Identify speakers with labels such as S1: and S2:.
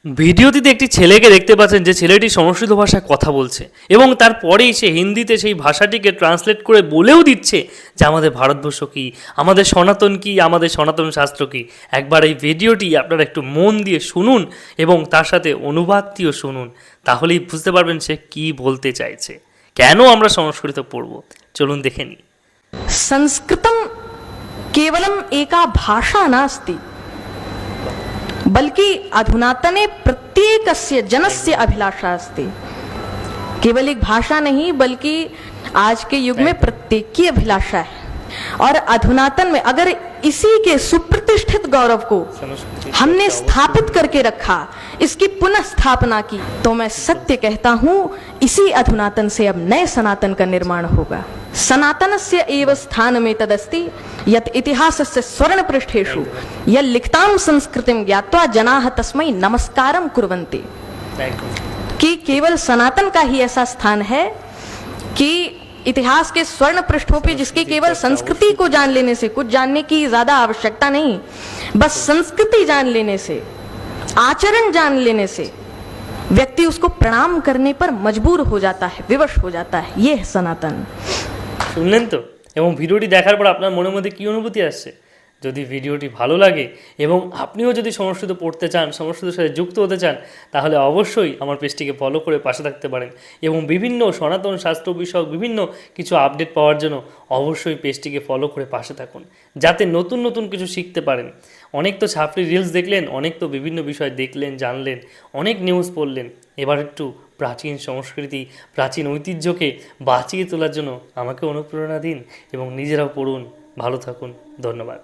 S1: ভিডিওটিতে একটি ছেলেকে দেখতে পাচ্ছেন যে ছেলেটি সংস্কৃত ভাষায় কথা বলছে এবং তারপরেই সে হিন্দিতে সেই ভাষাটিকে ট্রান্সলেট করে বলেও দিচ্ছে যে আমাদের ভারতবর্ষ কী, আমাদের সনাতন কী, আমাদের সনাতন শাস্ত্র কী। একবার এই ভিডিওটি আপনারা একটু মন দিয়ে শুনুন এবং তার সাথে অনুবাদটিও শুনুন, তাহলেই বুঝতে পারবেন সে কী বলতে চাইছে, কেন আমরা সংস্কৃত পড়ব। চলুন দেখে নিই।
S2: संस्कृतं केवलम एका भाषा नास्ति, बल्कि अधुनातने प्रत्येकस्य जनस्य अभिलाषा अस्ति। केवल एक भाषा नहीं, बल्कि आज के युग में प्रत्येक की अभिलाषा है। और अधुनातन में अगर इसी के सुप्रतिष्ठित गौरव को हमने स्थापित करके रखा, इसकी पुनः स्थापना की, तो मैं सत्य कहता हूँ इसी अधुनातन से अब नए सनातन का निर्माण होगा। सनातनस्य एव स्थानमेतदस्ति यत् इतिहासस्य स्वर्णपृष्ठेषु यल्लिखितां संस्कृतिं ज्ञात्वा जनाः तस्मै नमस्कारं कुर्वन्ति। कि केवल सनातन का ही ऐसा स्थान है कि इतिहास के स्वर्ण पृष्ठों पे जिसकी केवल संस्कृति को जान लेने से, कुछ जानने की ज्यादा आवश्यकता नहीं, बस संस्कृति जान लेने से, आचरण जान लेने से व्यक्ति उसको प्रणाम करने पर मजबूर हो जाता है, विवश हो जाता है। ये है सनातन।
S1: শুনলেন তো? এবং ভিডিওটি দেখার পর আপনার মনের মধ্যে কী অনুভূতি আসছে? যদি ভিডিওটি ভালো লাগে এবং আপনিও যদি সংস্কৃত পড়তে চান, সংস্কৃতের সাথে যুক্ত হতে চান, তাহলে অবশ্যই আমার পেজটিকে ফলো করে পাশে থাকতে পারেন এবং বিভিন্ন সনাতন শাস্ত্র বিষয়ক বিভিন্ন কিছু আপডেট পাওয়ার জন্য অবশ্যই পেজটিকে ফলো করে পাশে থাকুন, যাতে নতুন নতুন কিছু শিখতে পারেন। অনেক তো ছাপড়ি রিলস দেখলেন, অনেক তো বিভিন্ন বিষয় দেখলেন, জানলেন, অনেক নিউজ পড়লেন। এবার একটু প্রাচীন সংস্কৃতি, প্রাচীন ঐতিহ্যকে বাঁচিয়ে তোলার জন্য আমাকে অনুপ্রেরণা দিন এবং নিজেরাও পড়ুন। ভালো থাকুন। ধন্যবাদ।